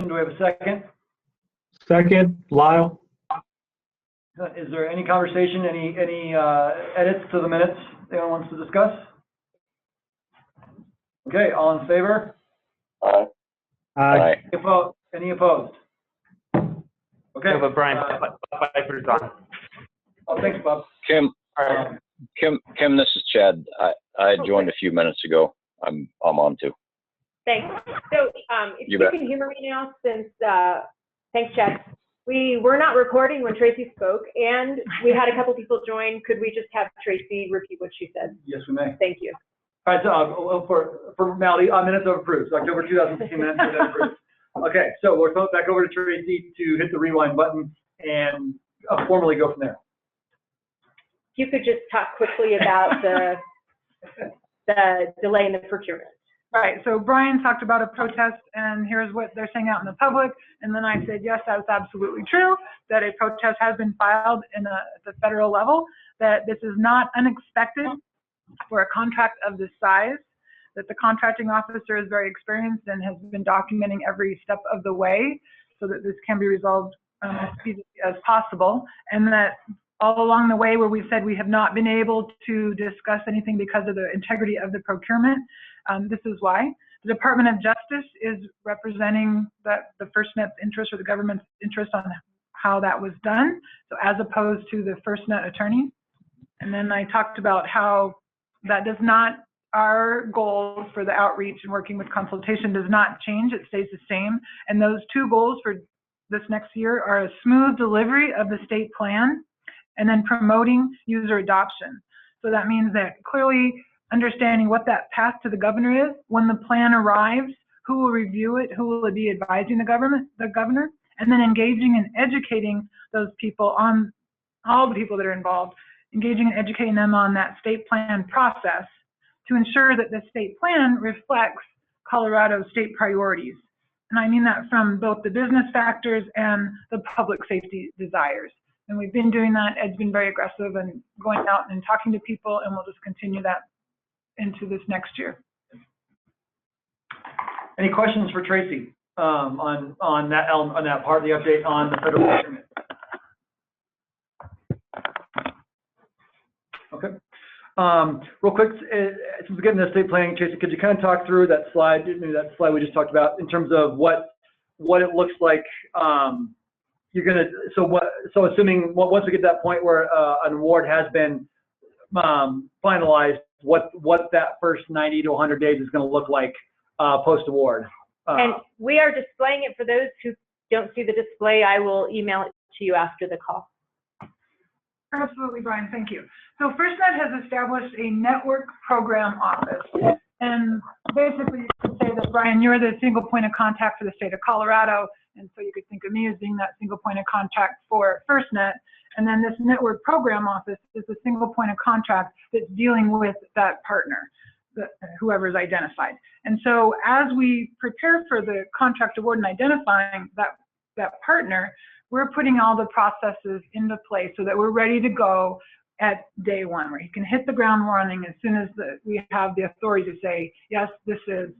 motion. Do we have a second? Second, Lyle. Is there any conversation, any edits to the minutes anyone wants to discuss? Okay, all in favor? Aye. Aye. Any opposed? Okay. Yeah, but Brian, Pfeiffer's on. Oh, thanks, Bob. Kim, this is Chad. I joined a few minutes ago. I'm on too. Thanks. So if you can humor me now, since, thanks, Chad. We were not recording when Tracy spoke, and we had a couple people join. Could we just have Tracy repeat what she said? Yes, we may. Thank you. All right, so for formality, minutes are approved. So October 2016 minutes are then approved. Okay, so we'll throw it back over to Tracy to hit the rewind button and formally go from there. If you could just talk quickly about the delay in the procurement. Right, so Brian talked about a protest, and here's what they're saying out in the public, and then I said, yes, that's absolutely true, that a protest has been filed at the federal level, that this is not unexpected for a contract of this size, that the contracting officer is very experienced and has been documenting every step of the way so that this can be resolved as speedily as possible, and that all along the way where we said we have not been able to discuss anything because of the integrity of the procurement, this is why. The Department of Justice is representing the FirstNet's interest or the government's interest on how that was done, so as opposed to the FirstNet attorney. And then I talked about how that does not, our goal for the outreach and working with consultation does not change, it stays the same. And those two goals for this next year are a smooth delivery of the state plan and then promoting user adoption. So that means that clearly understanding what that path to the governor is, when the plan arrives, who will review it, who will be advising the governor, and then engaging and educating those people on, all the people that are involved, engaging and educating them on that state plan process to ensure that the state plan reflects Colorado's state priorities. And I mean that from both the business factors and the public safety desires. And we've been doing that. Ed's been very aggressive and going out and talking to people, and we'll just continue that into this next year. Any questions for Tracy on that part of the update on the federal procurement? Okay. Real quick, since we're getting to state planning, Tracy, could you kind of talk through that slide, maybe that slide we just talked about, in terms of what it looks like? You're gonna, so assuming once we get to that point where an award has been finalized, what that first 90 to 100 days is going to look like post-award. And we are displaying it for those who don't see the display. I will email it to you after the call. Absolutely, Brian, thank you. So FirstNet has established a network program office. And basically you could say that, Brian, you're the single point of contact for the state of Colorado. And so you could think of me as being that single point of contact for FirstNet. And then this network program office is a single point of contact that's dealing with that partner, whoever's identified. And so as we prepare for the contract award and identifying that partner, we're putting all the processes into place so that we're ready to go at day one, where you can hit the ground running as soon as we have the authority to say, yes, this is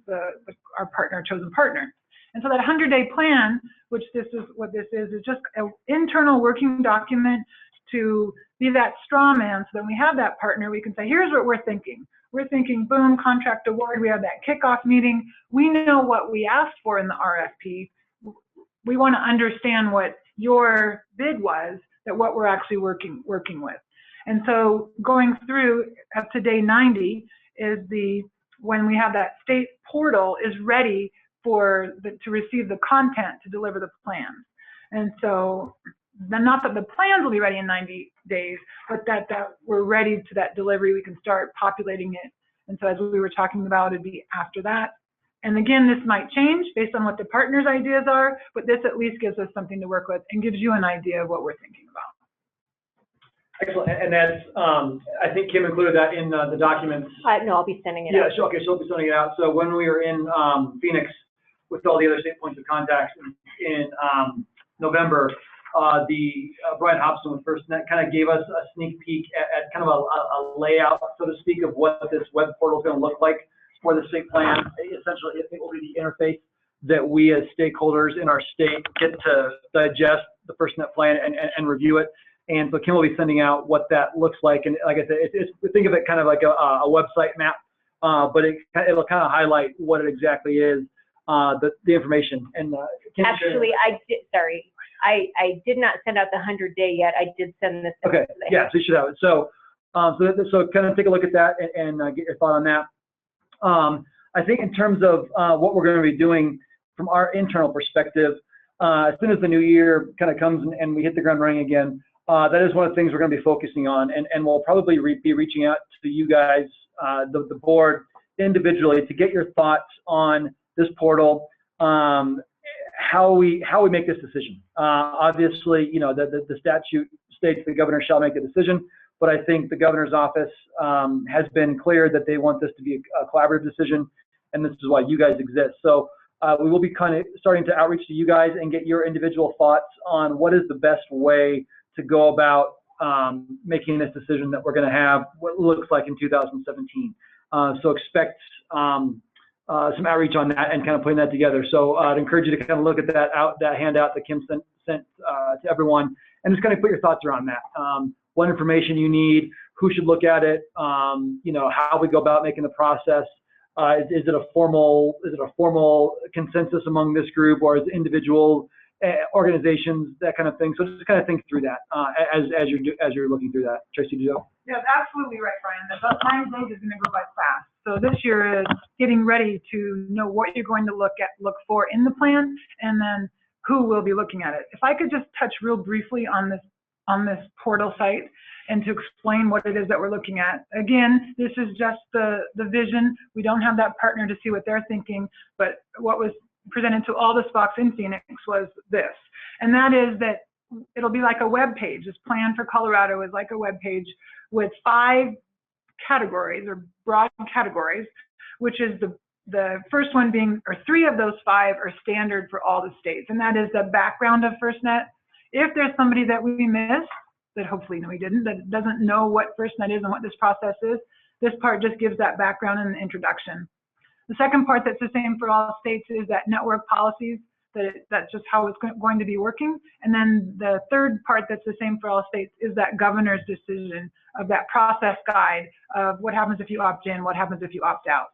our partner, chosen partner. And so that 100-day plan, which this is what this is just an internal working document to be that straw man. So that when we have that partner, we can say, here's what we're thinking. We're thinking, boom, contract award. We have that kickoff meeting. We know what we asked for in the RFP. We want to understand what your bid was, that what we're actually working with. And so going through up to day 90 is when we have that state portal is ready to receive the content to deliver the plans. And so not that the plans will be ready in 90 days, but that we're ready to that delivery, we can start populating it. And so as we were talking about, it'd be after that. And again, this might change based on what the partner's ideas are, but this at least gives us something to work with and gives you an idea of what we're thinking about. Excellent. And that's, I think Kim included that in the documents. No, I'll be sending it out. Yeah, okay, she'll be sending it out. So when we were in Phoenix with all the other state points of contact in November, Brian Hobson with FirstNet kind of gave us a sneak peek at kind of a layout, so to speak, of what this web portal is going to look like for the state plan. Essentially, it will be the interface that we as stakeholders in our state get to digest the FirstNet plan and review it. And so Kim will be sending out what that looks like. And like I said, think of it kind of like a website map, but it'll kind of highlight what it exactly is, the information. And actually, I did not send out the 100-day yet. I did send this. Okay. Yeah, so you should have it. So kind of take a look at that and get your thought on that. I think in terms of what we're going to be doing from our internal perspective, as soon as the new year kind of comes and we hit the ground running again, that is one of the things we're going to be focusing on, and we'll probably be reaching out to you guys, the board, individually to get your thoughts on this portal, how we make this decision. Obviously, you know, the statute states the governor shall make the decision, but I think the governor's office has been clear that they want this to be a collaborative decision, and this is why you guys exist. So we will be kind of starting to outreach to you guys and get your individual thoughts on what is the best way to go about making this decision that we're going to have what looks like in 2017. So expect some outreach on that and kind of putting that together. So I'd encourage you to kind of look at that handout that Kim sent to everyone, and just kind of put your thoughts around that. What information you need, who should look at it, you know, how we go about making the process. Is it a formal consensus among this group, or is it individual organizations, that kind of thing? So just kind of think through that as you're looking through that. Tracy, do you know? Yeah, absolutely right, Brian. The 9 days is going to go by fast. So this year is getting ready to know what you're going to look for in the plan, and then who will be looking at it. If I could just touch real briefly on this portal site and to explain what it is that we're looking at. Again, this is just the vision. We don't have that partner to see what they're thinking, but what was presented to all the spots in Phoenix was this, and that is that it'll be like a web page. This plan for Colorado is like a web page with 5 categories, or broad categories, which is the first one being, or 3 of those 5 are standard for all the states, and that is the background of FirstNet. If there's somebody that we missed, that hopefully we didn't, that doesn't know what FirstNet is and what this process is, this part just gives that background and the introduction. The second part that's the same for all states is that network policies, that's just how it's going to be working. And then the third part that's the same for all states is that governor's decision of that process guide of what happens if you opt in, what happens if you opt out.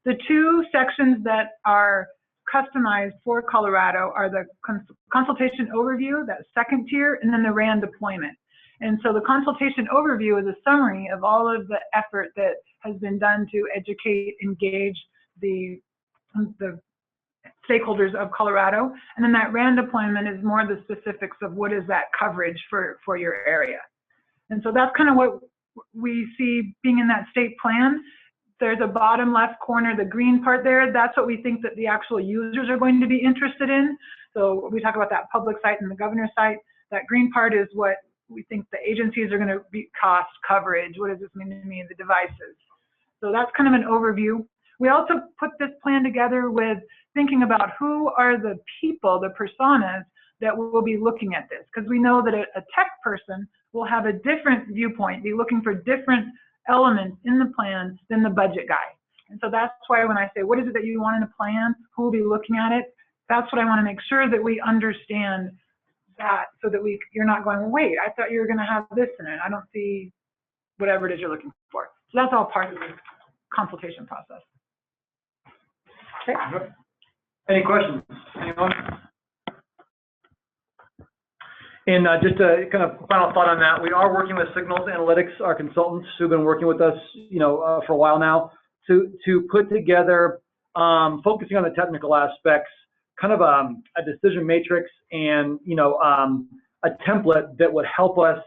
The 2 sections that are customized for Colorado are the consultation overview, that second tier, and then the RAN deployment. And so the consultation overview is a summary of all of the effort that has been done to educate, engage the stakeholders of Colorado. And then that RAN deployment is more the specifics of what is that coverage for your area. And so that's kind of what we see being in that state plan. There's a bottom left corner, the green part there, that's what we think that the actual users are going to be interested in. So we talk about that public site and the governor's site. That green part is what we think the agencies are going to be: cost, coverage, what does this mean to me, the devices. So that's kind of an overview. We also put this plan together with thinking about who are the people, the personas that will be looking at this, because we know that a tech person will have a different viewpoint, be looking for different elements in the plan than the budget guy. And so that's why when I say, what is it that you want in a plan, who will be looking at it, that's what I want to make sure that we understand that, so that you're not going, wait, I thought you were going to have this in it. I don't see whatever it is you're looking for. So that's all part of the consultation process. Okay. Any questions? Anyone? And just a kind of final thought on that, we are working with Signals Analytics, our consultants who've been working with us, you know, for a while now, to put together, focusing on the technical aspects, kind of a decision matrix and, you know, a template that would help us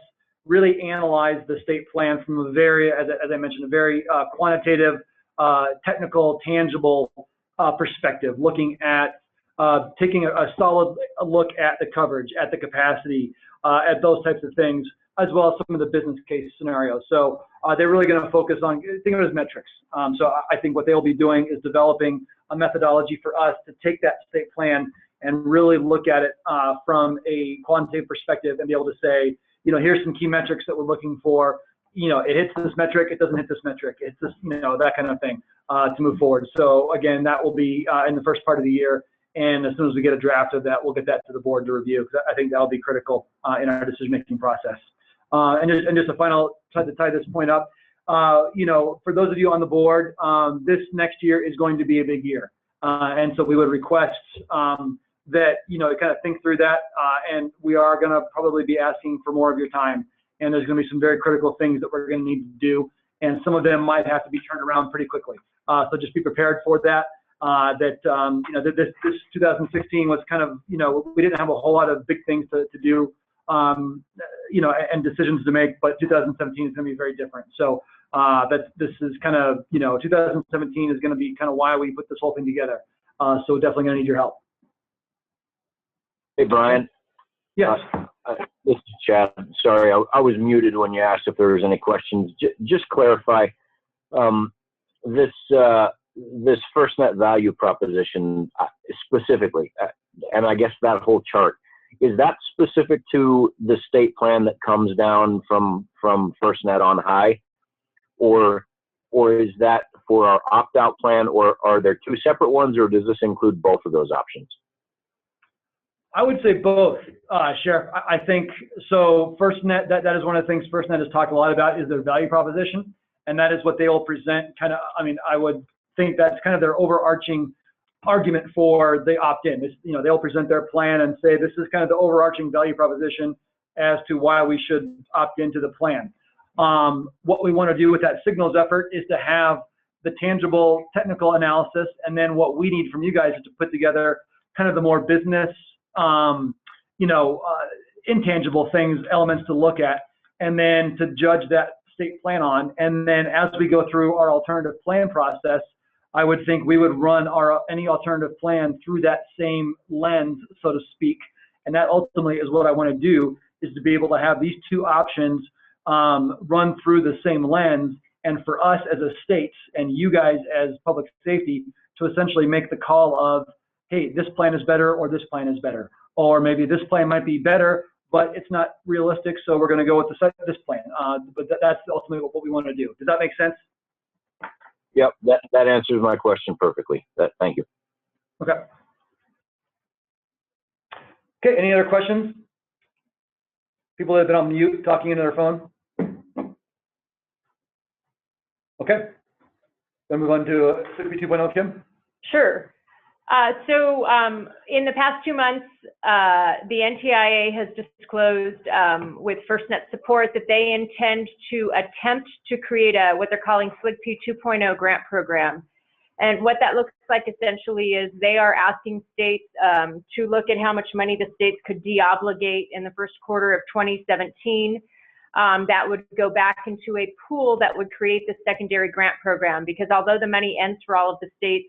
really analyze the state plan from a very, as I mentioned, a very quantitative, technical, tangible perspective, looking at taking a solid look at the coverage, at the capacity, at those types of things, as well as some of the business case scenarios. So they're really going to focus on, think of it as metrics. So I think what they'll be doing is developing a methodology for us to take that state plan and really look at it from a quantitative perspective and be able to say, you know, here's some key metrics that we're looking for. You know, it hits this metric, it doesn't hit this metric. It's this, you know, that kind of thing to move forward. So again, that will be in the first part of the year. And as soon as we get a draft of that, we'll get that to the board to review, because I think that'll be critical in our decision-making process. And just a final, to tie this point up, for those of you on the board, this next year is going to be a big year. And so we would request that, kind of think through that. And we are going to probably be asking for more of your time. And there's going to be some very critical things that we're going to need to do. And some of them might have to be turned around pretty quickly. So just be prepared for that. This 2016 was kind of, we didn't have a whole lot of big things to do, and decisions to make, but 2017 is going to be very different. So this is kind of, 2017 is going to be kind of why we put this whole thing together. So definitely going to need your help. Hey, Brian. Yes. This is Chad. Sorry, I was muted when you asked if there was any questions. Just clarify, this FirstNet value proposition specifically, and I guess that whole chart, is that specific to the state plan that comes down from FirstNet on high, or is that for our opt-out plan, or are there two separate ones, or does this include both of those options? I would say both, Sheriff. I think so. FirstNet, that is one of the things FirstNet has talked a lot about, is their value proposition, and that is what they will present. Kind of, I would think that's kind of their overarching argument for the opt-in. They'll present their plan and say this is kind of the overarching value proposition as to why we should opt into the plan. What we want to do with that signals effort is to have the tangible technical analysis, and then what we need from you guys is to put together kind of the more business, intangible things, elements to look at, and then to judge that state plan on. And then as we go through our alternative plan process, I would think we would run any alternative plan through that same lens, so to speak. And that ultimately is what I want to do, is to be able to have these two options run through the same lens, and for us as a state and you guys as public safety to essentially make the call of, hey, this plan is better, or this plan is better, or maybe this plan might be better, but it's not realistic, so we're going to go with this plan. But that's ultimately what we want to do. Does that make sense? Yep, that answers my question perfectly. Thank you. Okay. Okay, any other questions? People that have been on mute talking into their phone? Okay. Then move on to SIGB 2.0, Kim? Sure. So in the past 2 months, the NTIA has disclosed with FirstNet support that they intend to attempt to create what they're calling SIGB 2.0 grant program. And what that looks like essentially is they are asking states to look at how much money the states could deobligate in the first quarter of 2017. That would go back into a pool that would create the secondary grant program, because although the money ends for all of the states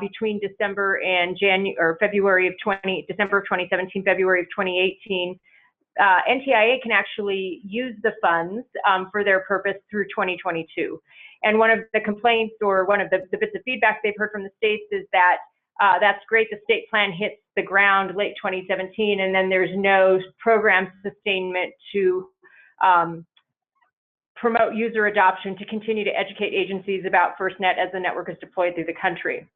between December and February of 2017, February of 2018, NTIA can actually use the funds for their purpose through 2022. And one of the complaints, or one of the bits of feedback they've heard from the states, is that that's great, the state plan hits the ground late 2017, and then there's no program sustainment to promote user adoption, to continue to educate agencies about FirstNet as the network is deployed through the country.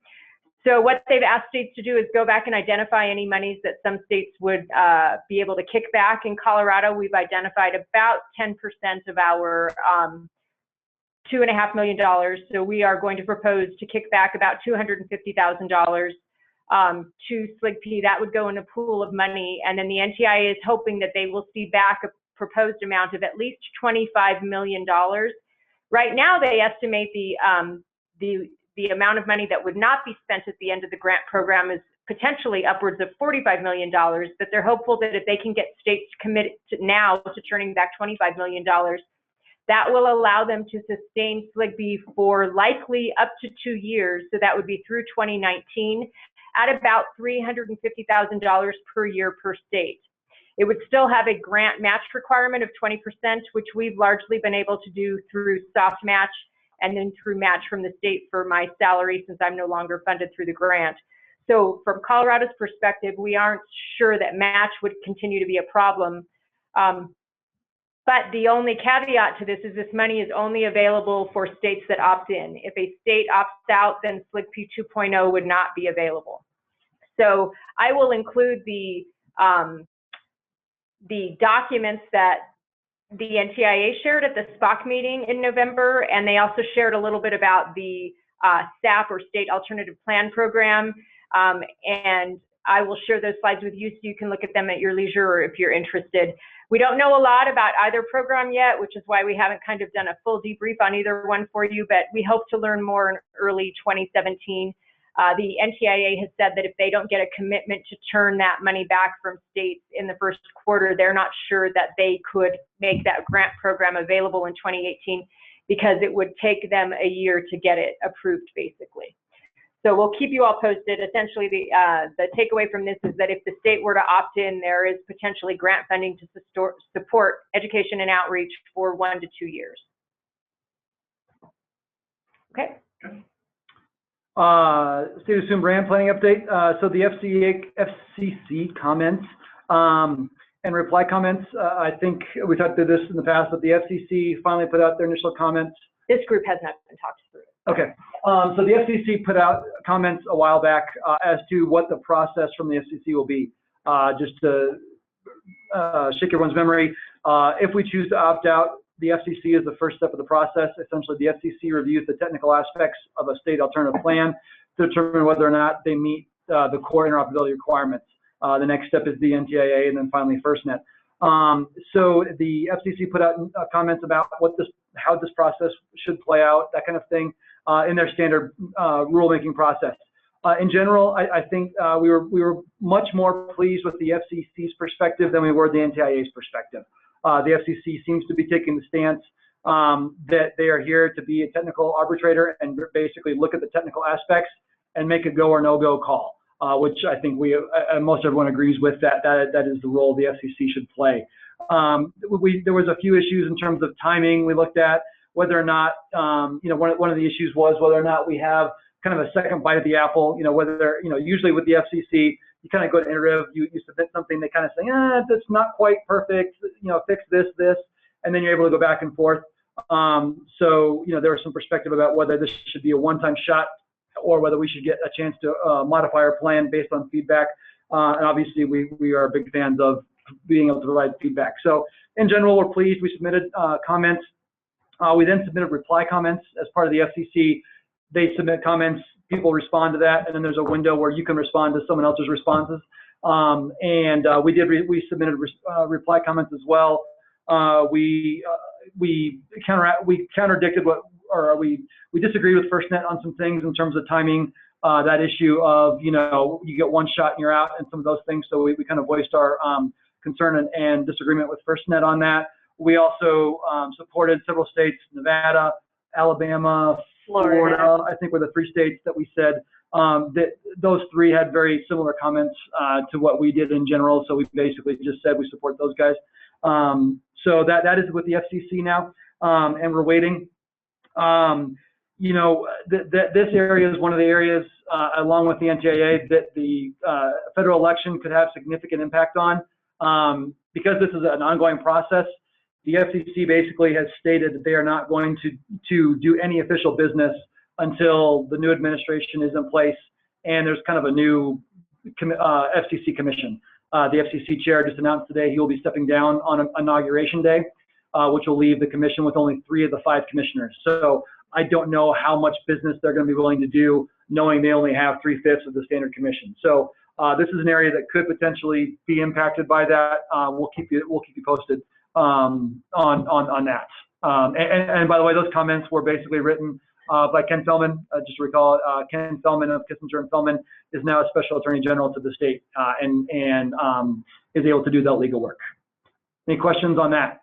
So what they've asked states to do is go back and identify any monies that some states would be able to kick back. In Colorado, we've identified about 10% of our $2.5 million. So we are going to propose to kick back about $250,000 to SIGB. That would go in a pool of money. And then the NTIA is hoping that they will see back a proposed amount of at least $25 million. Right now, they estimate the amount of money that would not be spent at the end of the grant program is potentially upwards of $45 million, but they're hopeful that if they can get states committed now to turning back $25 million, that will allow them to sustain SIGB for likely up to 2 years. So that would be through 2019 at about $350,000 per year per state. It would still have a grant match requirement of 20%, which we've largely been able to do through soft match, and then through match from the state for my salary, since I'm no longer funded through the grant. So from Colorado's perspective, we aren't sure that match would continue to be a problem. But the only caveat to this is this money is only available for states that opt in. If a state opts out, then SIGB 2.0 would not be available. So I will include the documents that the NTIA shared at the SPOC meeting in November, and they also shared a little bit about the SAP, or State Alternative Plan Program, and I will share those slides with you so you can look at them at your leisure or if you're interested. We don't know a lot about either program yet, which is why we haven't kind of done a full debrief on either one for you, but we hope to learn more in early 2017. The NTIA has said that if they don't get a commitment to turn that money back from states in the first quarter, they're not sure that they could make that grant program available in 2018 because it would take them a year to get it approved, basically. So we'll keep you all posted. Essentially, the takeaway from this is that if the state were to opt in, there is potentially grant funding to support education and outreach for 1 to 2 years. Okay. State assumed brand planning update. So the FCC comments and reply comments, I think we talked through this in the past, but the FCC finally put out their initial comments. This group has not been talked through. Okay, so the FCC put out comments a while back as to what the process from the FCC will be. Just to shake everyone's memory, if we choose to opt out, the FCC is the first step of the process. Essentially, the FCC reviews the technical aspects of a state alternative plan to determine whether or not they meet the core interoperability requirements. The next step is the NTIA, and then finally FirstNet. So the FCC put out comments about how this process should play out, that kind of thing, in their standard rulemaking process. In general, I think we were much more pleased with the FCC's perspective than we were the NTIA's perspective. The FCC seems to be taking the stance that they are here to be a technical arbitrator and basically look at the technical aspects and make a go or no go call, which I think most everyone agrees with. That is the role the FCC should play. There was a few issues in terms of timing we looked at, whether or not, one of the issues was whether or not we have kind of a second bite of the apple, whether, usually with the FCC, you kind of go to iterative, you submit something, they kind of say, that's not quite perfect, fix this, and then you're able to go back and forth. So, there was some perspective about whether this should be a one-time shot or whether we should get a chance to modify our plan based on feedback. And obviously, we are big fans of being able to provide feedback. So in general, we're pleased. We submitted comments. We then submitted reply comments as part of the FCC. They submit comments, people respond to that, and then there's a window where you can respond to someone else's responses. We submitted reply comments as well. We contradicted we disagreed with FirstNet on some things in terms of timing, that issue of, you get one shot and you're out and some of those things. So we kind of voiced our concern and disagreement with FirstNet on that. We also supported several states, Nevada, Alabama, Florida, I think were the 3 states that we said that those 3 had very similar comments to what we did in general. So we basically just said we support those guys. So that is with the FCC now, and we're waiting. This area is one of the areas, along with the NTIA, that the federal election could have significant impact on. Because this is an ongoing process, the FCC basically has stated that they are not going to do any official business until the new administration is in place and there's kind of a new FCC commission. The FCC chair just announced today he will be stepping down on inauguration day, which will leave the commission with only 3 of the 5 commissioners. So I don't know how much business they're going to be willing to do, knowing they only have 3/5 of the standard commission. So this is an area that could potentially be impacted by that. We'll keep you posted on that. And by the way, those comments were basically written by Ken Feldman. Just to recall, Ken Feldman of Kissinger and Feldman is now a special attorney general to the state and is able to do that legal work. Any questions on that?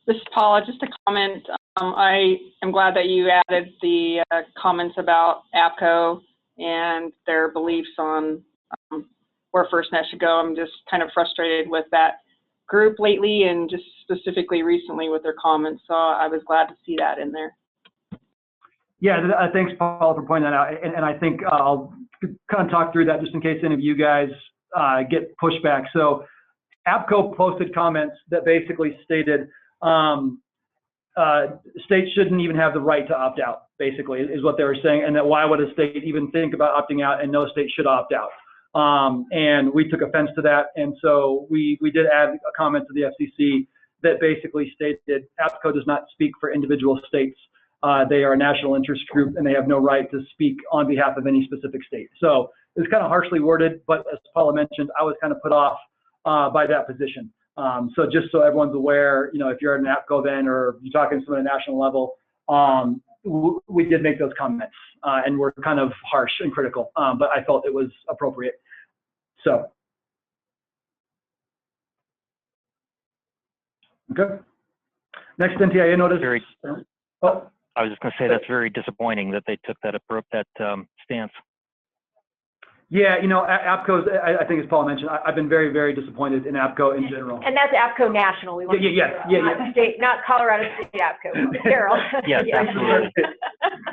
This is Paula. Just a comment. I am glad that you added the comments about APCO and their beliefs on where FirstNet should go. I'm just kind of frustrated with that group lately and just specifically recently with their comments. So I was glad to see that in there. Yeah, thanks, Paul, for pointing that out. And I think I'll kind of talk through that just in case any of you guys get pushback. So APCO posted comments that basically stated states shouldn't even have the right to opt out. basically, is what they were saying, and that why would a state even think about opting out, and no state should opt out. And we took offense to that, and so we did add a comment to the FCC that basically stated APCO does not speak for individual states. They are a national interest group, and they have no right to speak on behalf of any specific state. So it was kind of harshly worded, but as Paula mentioned, I was kind of put off by that position. So just so everyone's aware, you know, if you're at an APCO event or you're talking to someone at a national level, we did make those comments, and we're kind of harsh and critical, but I felt it was appropriate. So, okay. Next NTIA notice. Oh. I was just going to say that's very disappointing that they took that stance. Yeah, you know, APCO's, I think as Paul mentioned, I've been very, very disappointed in APCO in general. And that's APCO national. We want yeah. State, not Colorado State APCO. Carol. Yes, absolutely.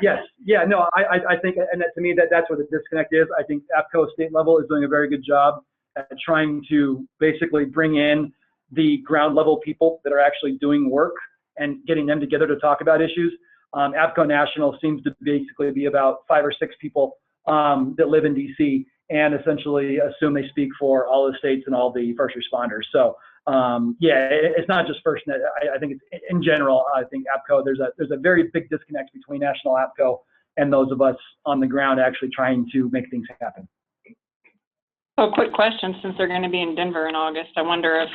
Yes, yeah, no, I think, and that, to me, that's where the disconnect is. I think APCO state level is doing a very good job at trying to basically bring in the ground level people that are actually doing work and getting them together to talk about issues. APCO national seems to basically be about 5 or 6 people that live in DC and essentially assume they speak for all the states and all the first responders. So yeah, it's not just FirstNet. I think it's in general. I think APCO, there's a very big disconnect between national APCO and those of us on the ground actually trying to make things happen. Oh, quick question, since they're going to be in Denver in August, I wonder if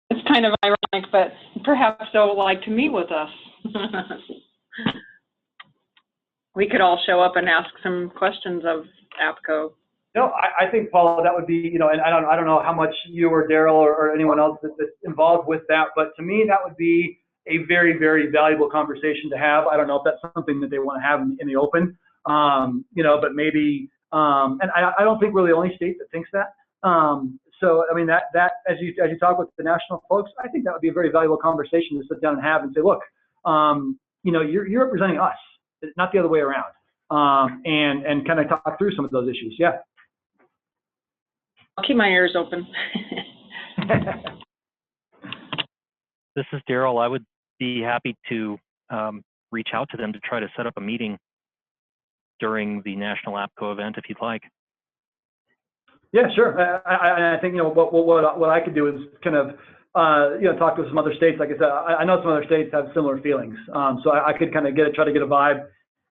it's kind of ironic, but perhaps they'll like to meet with us. We could all show up and ask some questions of APCO. No, I think, Paula, that would be, you know, and I don't know how much you or Daryl or anyone else that's involved with that, but to me, that would be a very, very valuable conversation to have. I don't know if that's something that they want to have in the open, you know, but maybe, and I don't think we're the only state that thinks that. So, I mean, that as you talk with the national folks, I think that would be a very valuable conversation to sit down and have and say, look, you know, you're representing us, not the other way around, and kind of talk through some of those issues. Yeah. I'll keep my ears open. This is Daryl. I would be happy to reach out to them to try to set up a meeting during the National APCO event, if you'd like. Yeah, sure. I think, you know, what I could do is kind of, you know, talk to some other states. Like I said, I know some other states have similar feelings. So I could kind of try to get a vibe.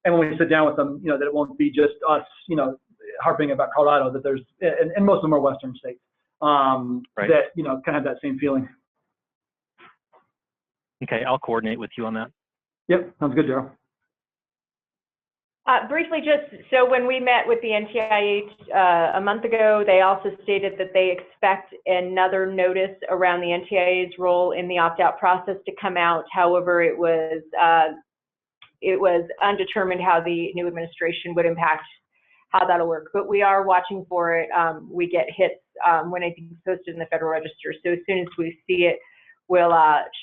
And when we sit down with them, you know, that it won't be just us, you know, harping about Colorado, that there's, and most of them are Western states, right, that, you know, kind of have that same feeling. Okay, I'll coordinate with you on that. Yep, sounds good, Daryl. Briefly, just so when we met with the NTIA a month ago, they also stated that they expect another notice around the NTIA's role in the opt-out process to come out. However, it was undetermined how the new administration would impact how that'll work. But we are watching for it. We get hits when anything's posted in the Federal Register. So as soon as we see it, we'll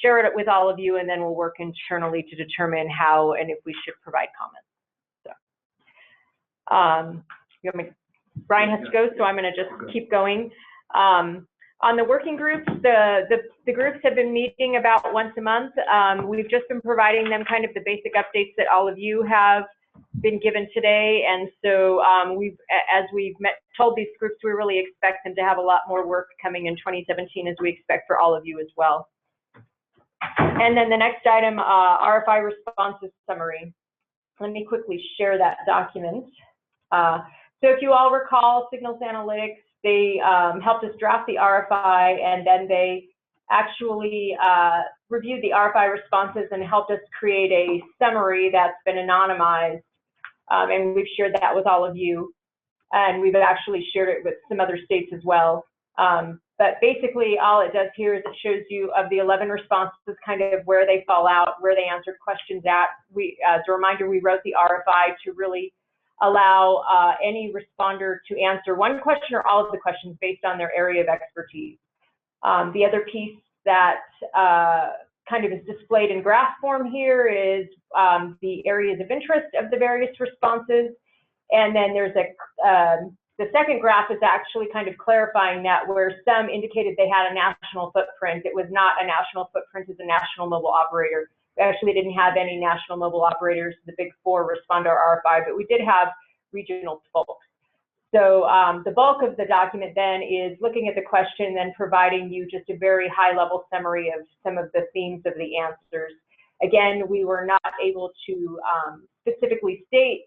share it with all of you, and then we'll work internally to determine how and if we should provide comments. Brian has to go, so I'm going to just keep going. On the working groups, the groups have been meeting about once a month. We've just been providing them kind of the basic updates that all of you have been given today, and so as we've told these groups, we really expect them to have a lot more work coming in 2017, as we expect for all of you as well. And then the next item, RFI responses summary. Let me quickly share that document. So if you all recall, Signals Analytics, they helped us draft the RFI, and then they actually reviewed the RFI responses and helped us create a summary that's been anonymized, and we've shared that with all of you, and we've actually shared it with some other states as well. But basically, all it does here is it shows you of the 11 responses kind of where they fall out, where they answered questions at. As a reminder, we wrote the RFI to really allow any responder to answer one question or all of the questions based on their area of expertise. The other piece that kind of is displayed in graph form here is the areas of interest of the various responses. And then there's the second graph is actually kind of clarifying that, where some indicated they had a national footprint. It was not a national footprint as a national mobile operator. actually didn't have any national mobile operators, the big four, respond to our RFI, but we did have regional folks. So the bulk of the document then is looking at the question, then providing you just a very high-level summary of some of the themes of the answers. Again, we were not able to specifically state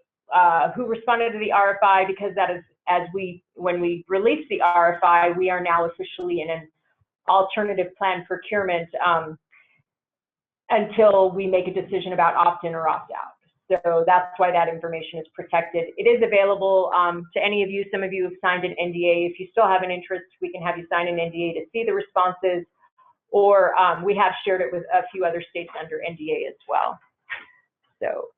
who responded to the RFI, because that is, when we release the RFI, we are now officially in an alternative plan procurement until we make a decision about opt-in or opt-out. So that's why that information is protected. It is available to any of you. Some of you have signed an NDA. If you still have an interest, we can have you sign an NDA to see the responses, or we have shared it with a few other states under NDA as well. So,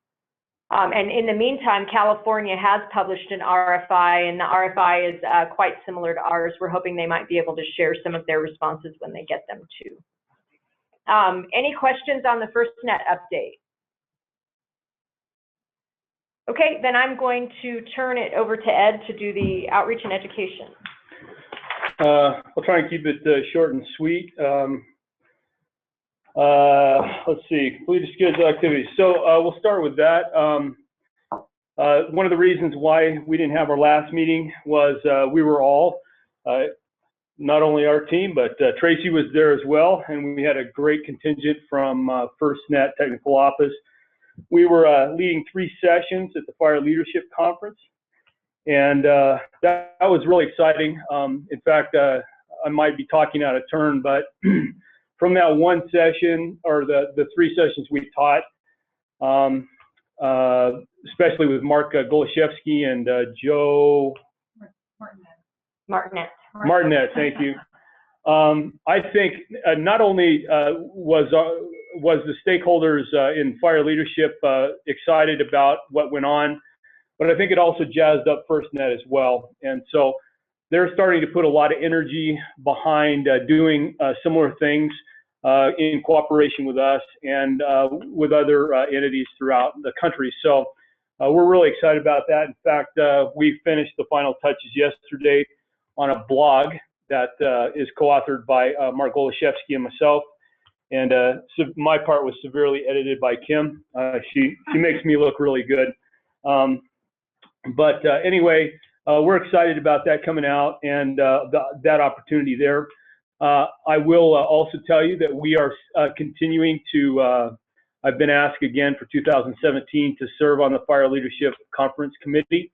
and in the meantime, California has published an RFI, and the RFI is quite similar to ours. We're hoping they might be able to share some of their responses when they get them too. Any questions on the FirstNet update? Okay, then I'm going to turn it over to Ed to do the outreach and education. I'll try and keep it short and sweet. Let's see, completed scheduled activities. So we'll start with that. One of the reasons why we didn't have our last meeting was we were all, not only our team, but Tracy was there as well, and we had a great contingent from FirstNet Technical Office. We were leading 3 sessions at the Fire Leadership Conference, and that was really exciting. In fact, I might be talking out of turn, but from that one session, or the 3 sessions we taught, especially with Mark Golashevsky and Joe Martinet, thank you. I think not only was the stakeholders in fire leadership excited about what went on, but I think it also jazzed up FirstNet as well. And so they're starting to put a lot of energy behind doing similar things in cooperation with us and with other entities throughout the country. So we're really excited about that. In fact, we finished the final touches yesterday on a blog that is co-authored by Mark Golashevsky and myself. And so my part was severely edited by Kim. She makes me look really good. But anyway, we're excited about that coming out and that opportunity there. I will also tell you that we are continuing to, I've been asked again for 2017 to serve on the Fire Leadership Conference Committee.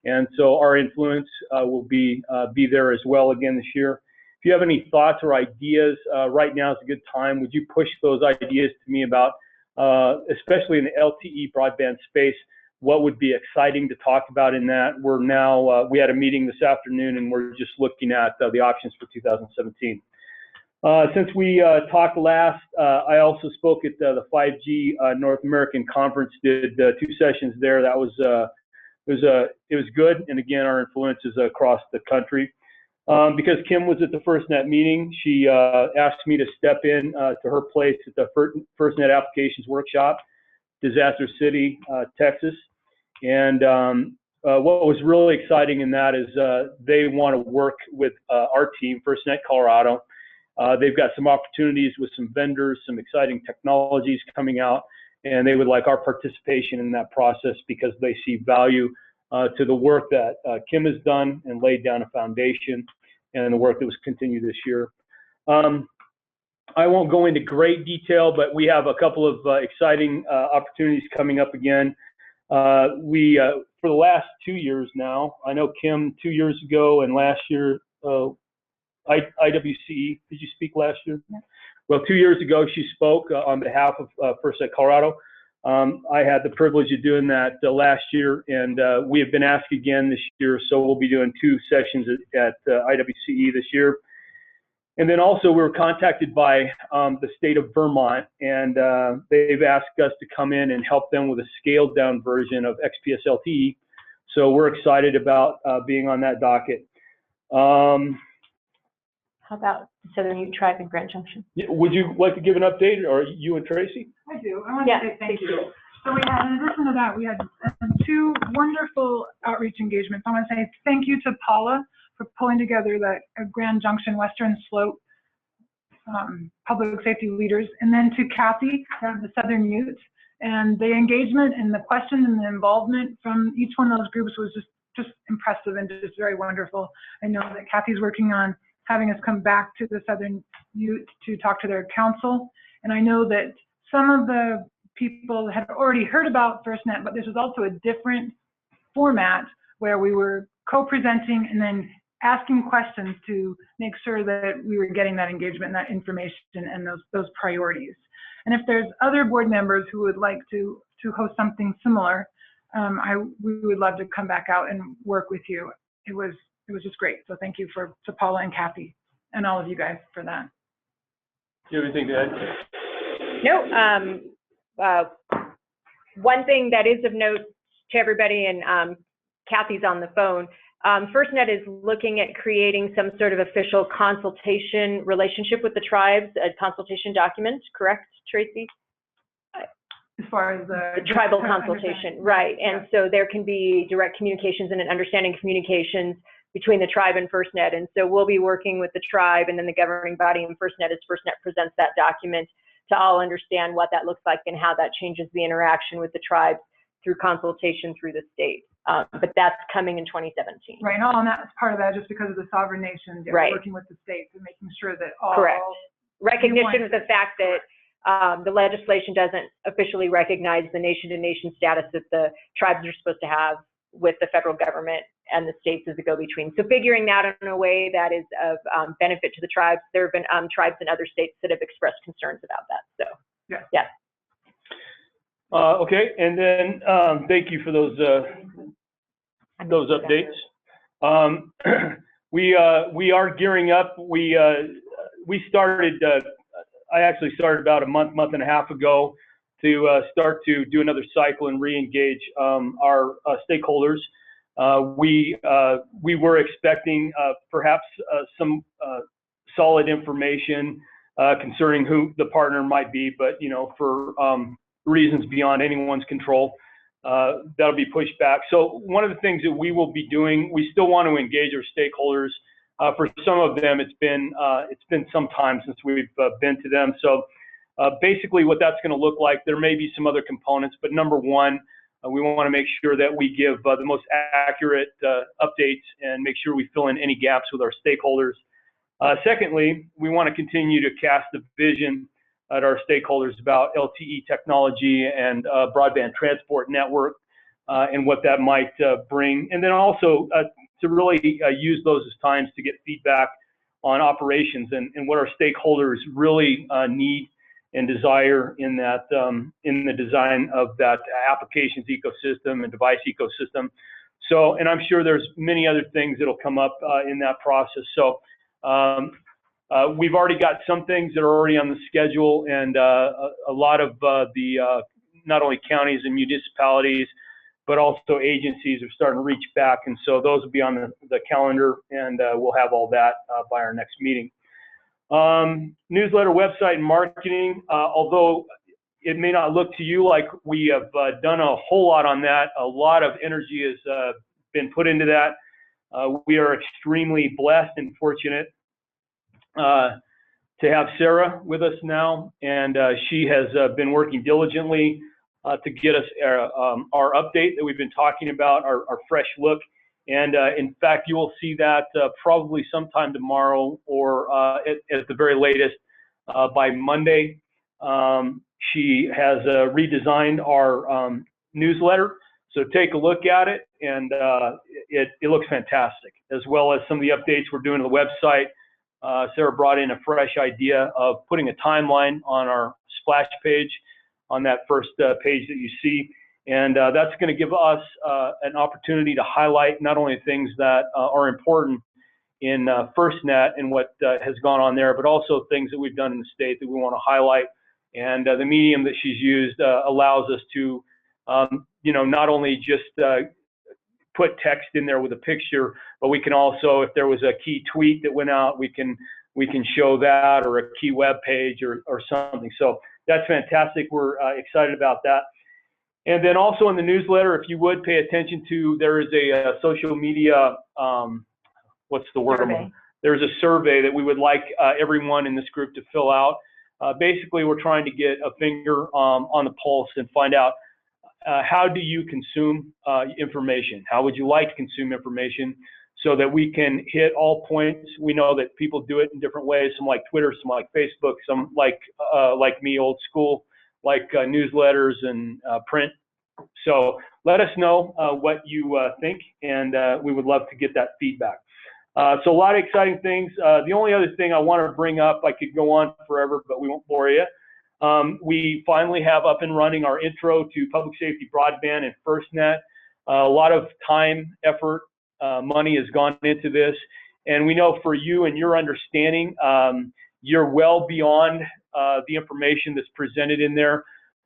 And so our influence will be there as well again this year. If you have any thoughts or ideas, right now is a good time. Would you push those ideas to me about, especially in the LTE broadband space, what would be exciting to talk about in that? We're now, we had a meeting this afternoon and we're just looking at the options for 2017. Since we talked last, I also spoke at the 5G North American Conference, did 2 sessions there. That was, it was good, and again, our influence is across the country. Because Kim was at the FirstNet meeting, she asked me to step in to her place at the FirstNet Applications Workshop, Disaster City, Texas. And what was really exciting in that is they want to work with our team, FirstNet Colorado. They've got some opportunities with some vendors, some exciting technologies coming out, and they would like our participation in that process because they see value to the work that Kim has done and laid down a foundation, and the work that was continued this year. I won't go into great detail, but we have a couple of exciting opportunities coming up again. For the last 2 years now, I know Kim 2 years ago and last year, IWCE, did you speak last year? Yeah. Well, 2 years ago, she spoke on behalf of FirstNet Colorado. I had the privilege of doing that last year, and we have been asked again this year, so we'll be doing 2 sessions at IWCE this year. And then also we were contacted by the state of Vermont, and they've asked us to come in and help them with a scaled down version of XPS LTE. So we're excited about being on that docket. How about Southern Ute Tribe in Grand Junction? Would you like to give an update, or you and Tracy? I do. I want to say thank you. So we had, in addition to that, we had 2 wonderful outreach engagements. I want to say thank you to Paula for pulling together that Grand Junction Western Slope public safety leaders, and then to Kathy, the Southern Ute. And the engagement and the questions and the involvement from each one of those groups was just impressive and just very wonderful. I know that Kathy's working on having us come back to the Southern Ute to talk to their council. And I know that some of the people had already heard about FirstNet, but this was also a different format where we were co-presenting and then asking questions to make sure that we were getting that engagement and that information and those priorities. And if there's other board members who would like to host something similar, we would love to come back out and work with you. It was just great. So thank you to Paula and Kathy and all of you guys for that. Do you have anything to add? No. One thing that is of note to everybody, and Kathy's on the phone, FirstNet is looking at creating some sort of official consultation relationship with the tribes, a consultation document, correct, Tracy? As far as the tribal consultation, right? And so there can be direct communications and an understanding of communications between the tribe and FirstNet. And so we'll be working with the tribe and then the governing body and FirstNet as FirstNet presents that document to all understand what that looks like and how that changes the interaction with the tribes through consultation through the state. But that's coming in 2017. Right, and that's part of that just because of the sovereign nations, right, working with the states and making sure that all— Correct. Recognition of the fact that the legislation doesn't officially recognize the nation-to-nation status that the tribes are supposed to have with the federal government and the states as a go-between. So figuring that out in a way that is of benefit to the tribes. There have been tribes in other states that have expressed concerns about that. So, yeah. Okay, and then thank you for those updates. We are gearing up. We started. I actually started about a month and a half ago to start to do another cycle and re-engage our stakeholders. We were expecting perhaps some solid information concerning who the partner might be, but for reasons beyond anyone's control, that'll be pushed back. So one of the things that we will be doing, we still want to engage our stakeholders. For some of them, it's been some time since we've been to them. So basically what that's going to look like, there may be some other components, but number one, we want to make sure that we give the most accurate updates and make sure we fill in any gaps with our stakeholders. Secondly, we want to continue to cast the vision at our stakeholders about LTE technology and broadband transport network and what that might bring. And then also to really use those as times to get feedback on operations and what our stakeholders really need and desire in that in the design of that applications ecosystem and device ecosystem. So, and I'm sure there's many other things that'll come up in that process. So we've already got some things that are already on the schedule, and a lot of the not only counties and municipalities, but also agencies are starting to reach back, and so those will be on the calendar, and we'll have all that by our next meeting. Newsletter, website, and marketing, although it may not look to you like we have done a whole lot on that, a lot of energy has been put into that. We are extremely blessed and fortunate to have Sarah with us now, and she has been working diligently to get us our update that we've been talking about, our fresh look. And in fact, you will see that probably sometime tomorrow or at the very latest by Monday. She has redesigned our newsletter. So take a look at it, and it looks fantastic, as well as some of the updates we're doing to the website. Sarah brought in a fresh idea of putting a timeline on our splash page on that first page that you see. And that's going to give us an opportunity to highlight not only things that are important in FirstNet and what has gone on there, but also things that we've done in the state that we want to highlight. And the medium that she's used allows us to, not only just put text in there with a picture, but we can also, if there was a key tweet that went out, we can show that, or a key web page or something. So that's fantastic. We're excited about that. And then also in the newsletter, if you would pay attention to, there is a social media, what's the word? Survey. there's a survey that we would like everyone in this group to fill out. Basically, we're trying to get a finger on the pulse and find out how do you consume information? How would you like to consume information so that we can hit all points? We know that people do it in different ways. Some like Twitter, some like Facebook, some like me, old school, like newsletters and print. So let us know what you think, and we would love to get that feedback. So a lot of exciting things. The only other thing I want to bring up, I could go on forever, but we won't bore you. We finally have up and running our intro to public safety broadband and FirstNet. A lot of time, effort, money has gone into this. And we know for you and your understanding, you're well beyond the information that's presented in there.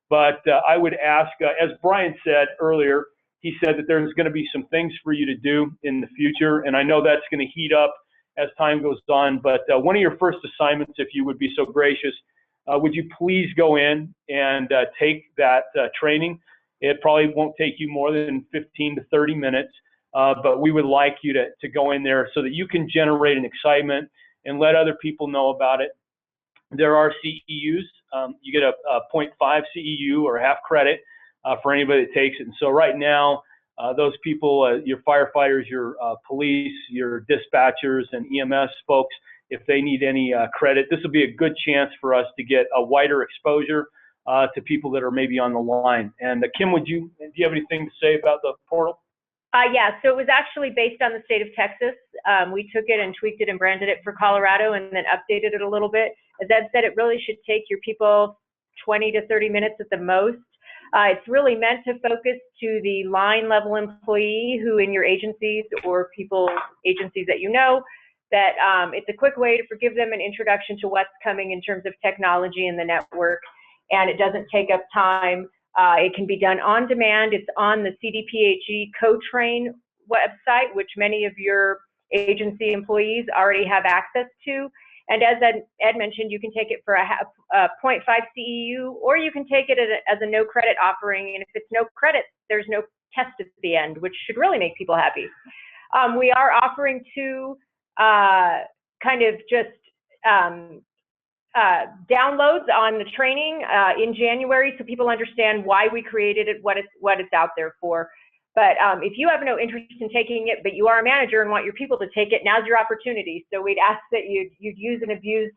But I would ask, as Brian said earlier, he said that there's going to be some things for you to do in the future. And I know that's going to heat up as time goes on. But one of your first assignments, if you would be so gracious, would you please go in and take that training? It probably won't take you more than 15 to 30 minutes, but we would like you to go in there so that you can generate an excitement and let other people know about it. There are CEUs. You get a 0.5 CEU or half credit for anybody that takes it. And so right now, those people, your firefighters, your police, your dispatchers, and EMS folks, if they need any credit, this will be a good chance for us to get a wider exposure to people that are maybe on the line. And Kim, do you have anything to say about the portal? Yeah, so it was actually based on the state of Texas. We took it and tweaked it and branded it for Colorado and then updated it a little bit. As Ed said, it really should take your people 20 to 30 minutes at the most. It's really meant to focus to the line level employee who in your agencies or agencies that you know, that it's a quick way to give them an introduction to what's coming in terms of technology in the network, and it doesn't take up time. It can be done on demand. It's on the CDPHE Co-Train website, which many of your agency employees already have access to. And as Ed mentioned, you can take it for a 0.5 CEU, or you can take it as a no credit offering. And if it's no credit, there's no test at the end, which should really make people happy. We are offering two kind of just downloads on the training in January, so people understand why we created it, what it's out there for. But if you have no interest in taking it, but you are a manager and want your people to take it, now's your opportunity. So we'd ask that you'd use and abuse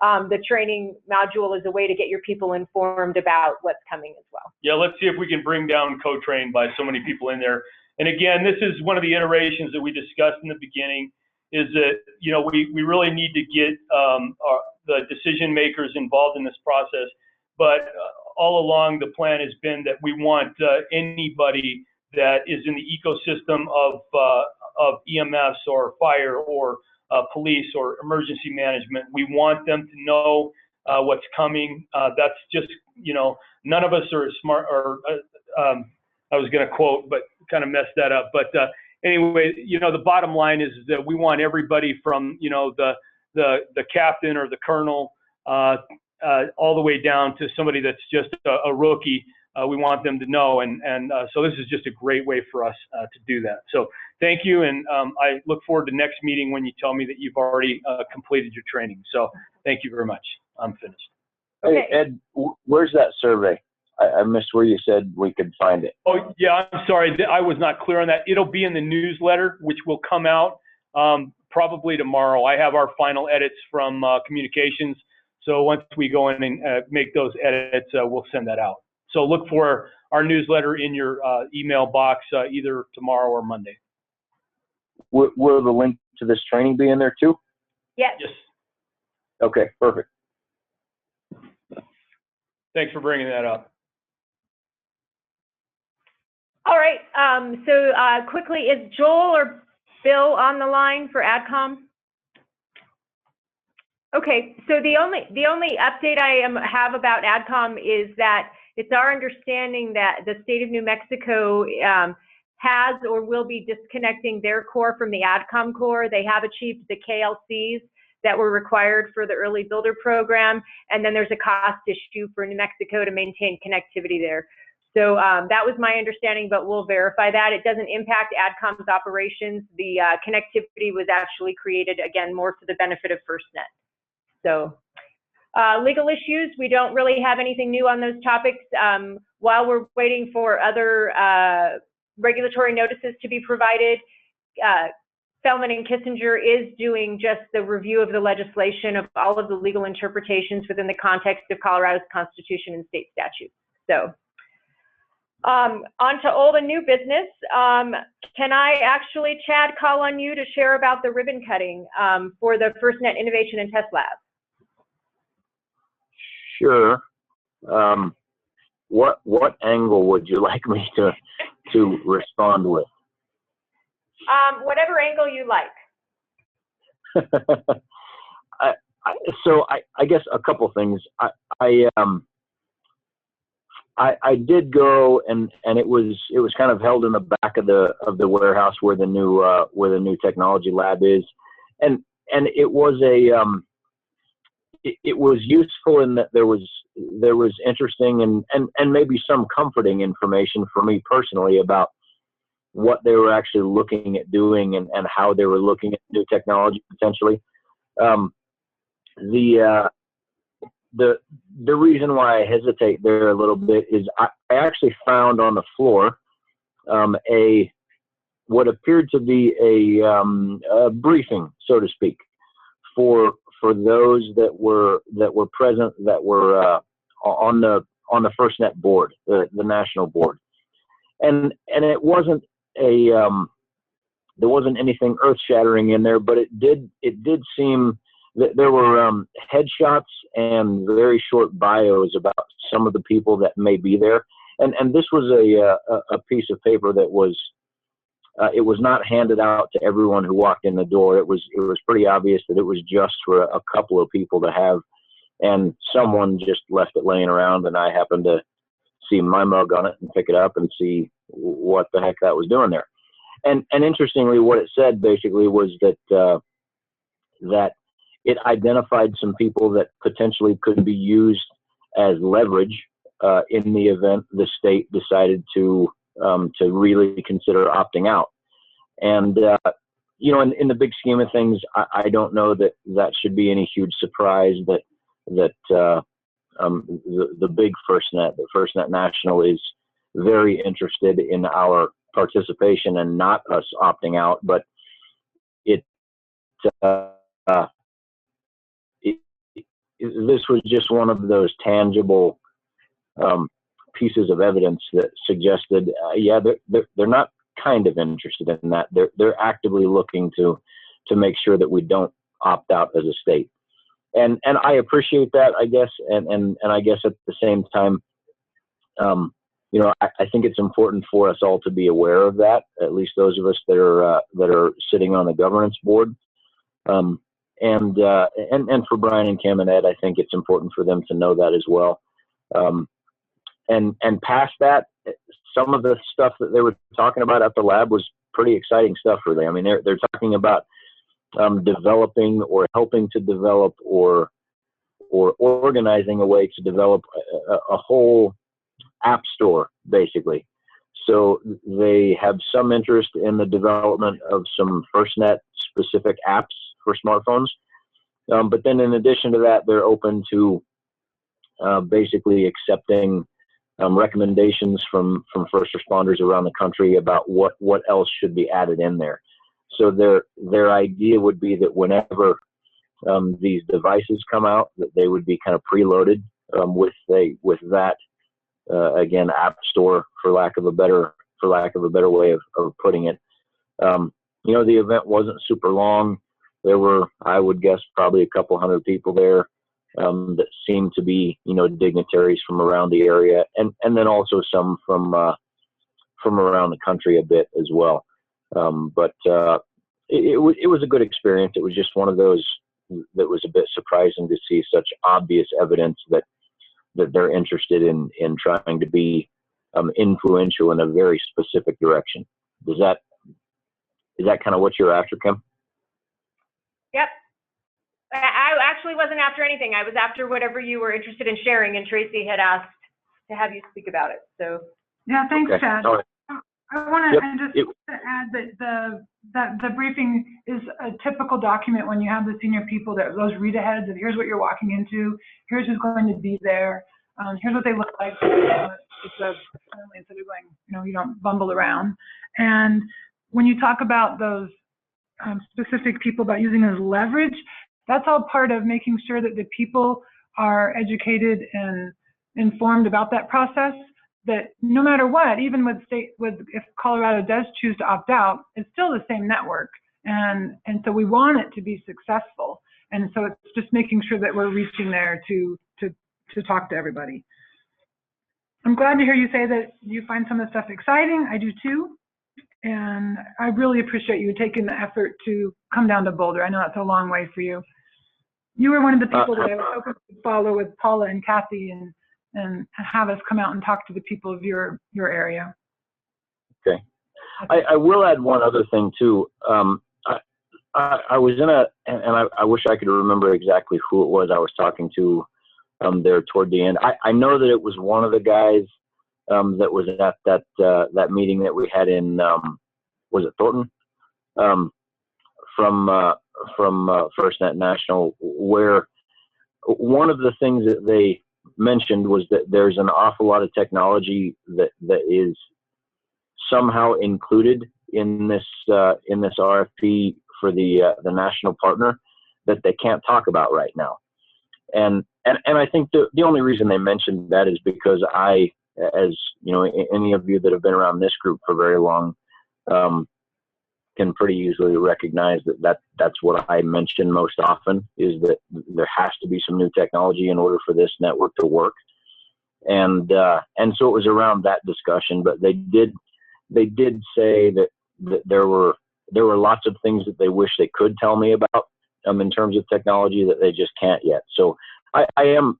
the training module as a way to get your people informed about what's coming as well. Yeah, let's see if we can bring down co-train by so many people in there. And again, this is one of the iterations that we discussed in the beginning, is that, you know, we really need to get the decision makers involved in this process. But all along, the plan has been that we want anybody that is in the ecosystem of EMS or fire or police or emergency management. We want them to know what's coming. That's just, you know, none of us are as smart, or I was going to quote, but kind of messed that up. But anyway, you know, the bottom line is that we want everybody from, you know, the captain or the colonel all the way down to somebody that's just a rookie. We want them to know, and so this is just a great way for us to do that. So thank you, and I look forward to next meeting when you tell me that you've already completed your training. So thank you very much. I'm finished. Hey, Ed, where's that survey? I missed where you said we could find it. Oh, yeah, I'm sorry. I was not clear on that. It'll be in the newsletter, which will come out probably tomorrow. I have our final edits from communications. So once we go in and make those edits, we'll send that out. So look for our newsletter in your email box either tomorrow or Monday. Will the link to this training be in there too? Yes. Yes. Okay, perfect. Thanks for bringing that up. All right. So quickly, is Joel or Bill on the line for AdCom? Okay. So the only update I have about AdCom is that it's our understanding that the state of New Mexico has or will be disconnecting their core from the AdCom core. They have achieved the KLCs that were required for the early builder program, and then there's a cost issue for New Mexico to maintain connectivity there. So that was my understanding, but we'll verify that. It doesn't impact AdCom's operations. The connectivity was actually created, again, more for the benefit of FirstNet. So legal issues, we don't really have anything new on those topics. While we're waiting for other regulatory notices to be provided, Feldman and Kissinger is doing just the review of the legislation of all of the legal interpretations within the context of Colorado's Constitution and state statutes. So on to old and new business. Can I actually, Chad, call on you to share about the ribbon cutting for the FirstNet Innovation and Test Lab? Sure. What angle would you like me to respond with? Whatever angle you like. So I guess a couple things. I did go and it was kind of held in the back of the warehouse where the new technology lab is, and it was it was useful in that there was interesting and maybe some comforting information for me personally about what they were actually looking at doing and how they were looking at new technology potentially. The reason why I hesitate there a little bit is I actually found on the floor what appeared to be a briefing, so to speak, for those that were present, that were on the FirstNet board, the national board, and it wasn't there wasn't anything earth-shattering in there, but it did seem that there were headshots and very short bios about some of the people that may be there, and this was a piece of paper that was it was not handed out to everyone who walked in the door. It was pretty obvious that it was just for a couple of people to have, and someone just left it laying around, and I happened to see my mug on it and pick it up and see what the heck that was doing there. And interestingly, what it said basically was that that it identified some people that potentially could be used as leverage in the event the state decided to really consider opting out. And you know, in the big scheme of things, I don't know that should be any huge surprise that the big FirstNet, the FirstNet National, is very interested in our participation and not us opting out, but this was just one of those tangible pieces of evidence that suggested, yeah, they're not kind of interested in that. They're actively looking to make sure that we don't opt out as a state. And I appreciate that, I guess, and I guess at the same time, you know, I think it's important for us all to be aware of that. At least those of us that are sitting on the governance board, and for Brian and Kim and Ed, I think it's important for them to know that as well. And past that, some of the stuff that they were talking about at the lab was pretty exciting stuff for them. I mean, they're talking about developing or helping to develop or organizing a way to develop a whole app store, basically. So they have some interest in the development of some FirstNet specific apps for smartphones. But then in addition to that, they're open to basically accepting recommendations from first responders around the country about what else should be added in there. So their idea would be that whenever these devices come out, that they would be kind of preloaded with that again, app store, for lack of a better way of putting it. You know, the event wasn't super long. There were, I would guess, probably a couple hundred people there that seemed to be, you know, dignitaries from around the area, and then also some from around the country a bit as well. But it was a good experience. It was just one of those that was a bit surprising to see such obvious evidence that they're interested in trying to be influential in a very specific direction. Is that kind of what you're after, Kim? Yep. I actually wasn't after anything. I was after whatever you were interested in sharing, and Tracy had asked to have you speak about it. So Yeah, thanks, Okay. Chad. All right. I want Yep. to just add that the briefing is a typical document when you have the senior people, that those read-aheads of here's what you're walking into, here's who's going to be there, here's what they look like. It's a instead of going, you don't bumble around. And when you talk about those specific people about using as leverage, that's all part of making sure that the people are educated and informed about that process, that no matter what, even if Colorado does choose to opt out, it's still the same network. And so we want it to be successful. And so it's just making sure that we're reaching there to talk to everybody. I'm glad to hear you say that you find some of the stuff exciting. I do too. And I really appreciate you taking the effort to come down to Boulder. I know that's a long way for you. You were one of the people that I was hoping to follow with Paula and Kathy and have us come out and talk to the people of your area. Okay. I will add one other thing too. I was in and I wish I could remember exactly who it was I was talking to there toward the end. I know that it was one of the guys that was at that meeting that we had in, was it Thornton? From FirstNet National, where one of the things that they mentioned was that there's an awful lot of technology that is somehow included in this RFP for the national partner that they can't talk about right now. And I think the only reason they mentioned that is because I, as you know, any of you that have been around this group for very long, can pretty easily recognize that's what I mention most often, is that there has to be some new technology in order for this network to work. And so it was around that discussion, but they did say that there were lots of things that they wish they could tell me about in terms of technology that they just can't yet. So I am,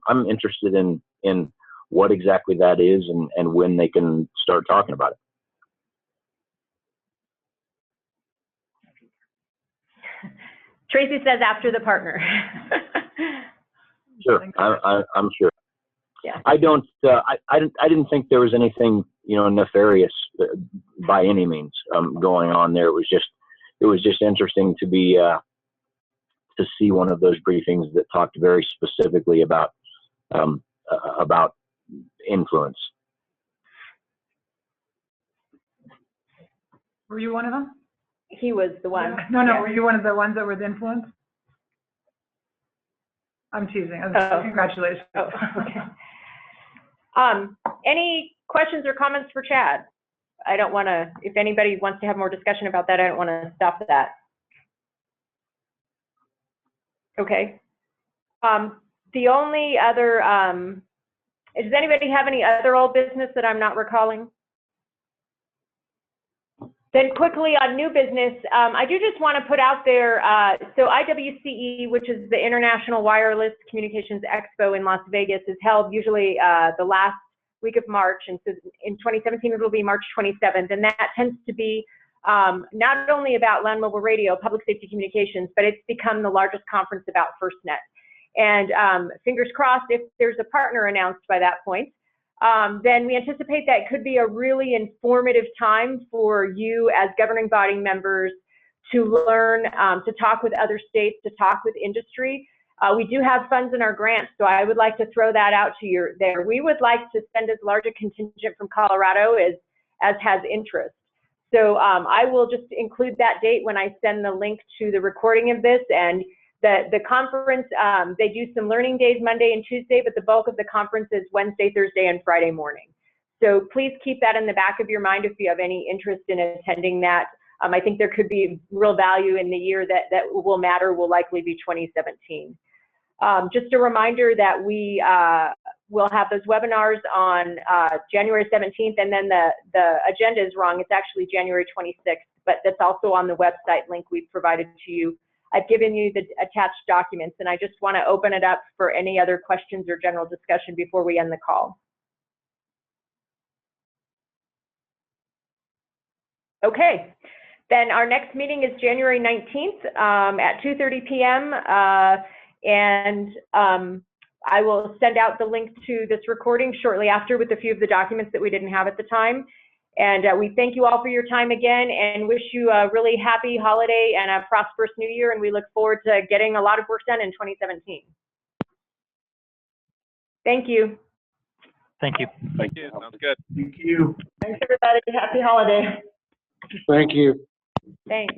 I'm interested in what exactly that is and when they can start talking about it. Tracy says after the partner. Sure, I'm sure. Yeah. I don't. I didn't think there was anything nefarious by any means going on there. It was just interesting to be to see one of those briefings that talked very specifically about influence. Were you one of them? He was the one. No, yeah. Were you one of the ones that was influenced? I'm teasing. Congratulations. Oh, okay. Any questions or comments for Chad? I don't want to, if anybody wants to have more discussion about that, I don't want to stop that. Okay. The only other, does anybody have any other old business that I'm not recalling? Then quickly on new business, I do just want to put out there, so IWCE, which is the International Wireless Communications Expo in Las Vegas, is held usually the last week of March, and so in 2017 it will be March 27th, and that tends to be not only about land mobile radio, public safety communications, but it's become the largest conference about FirstNet. And fingers crossed, if there's a partner announced by that point, then we anticipate that could be a really informative time for you as governing body members to learn, to talk with other states, to talk with industry. We do have funds in our grants, so I would like to throw that out to you there. We would like to send as large a contingent from Colorado as has interest. So I will just include that date when I send the link to the recording of this. And the conference, they do some learning days Monday and Tuesday, but the bulk of the conference is Wednesday, Thursday, and Friday morning. So please keep that in the back of your mind if you have any interest in attending that. I think there could be real value in the year that will matter, will likely be 2017. Just a reminder that we will have those webinars on January 17th, and then the agenda is wrong. It's actually January 26th, but that's also on the website link we've provided to you. I've given you the attached documents, and I just want to open it up for any other questions or general discussion before we end the call. Okay, then our next meeting is January 19th at 2:30 p.m. And I will send out the link to this recording shortly after with a few of the documents that we didn't have at the time. And we thank you all for your time again and wish you a really happy holiday and a prosperous new year. And we look forward to getting a lot of work done in 2017. Thank you. Thank you. Thank you. Sounds good. Thank you. Thanks, everybody. Happy holiday. Thank you. Thanks.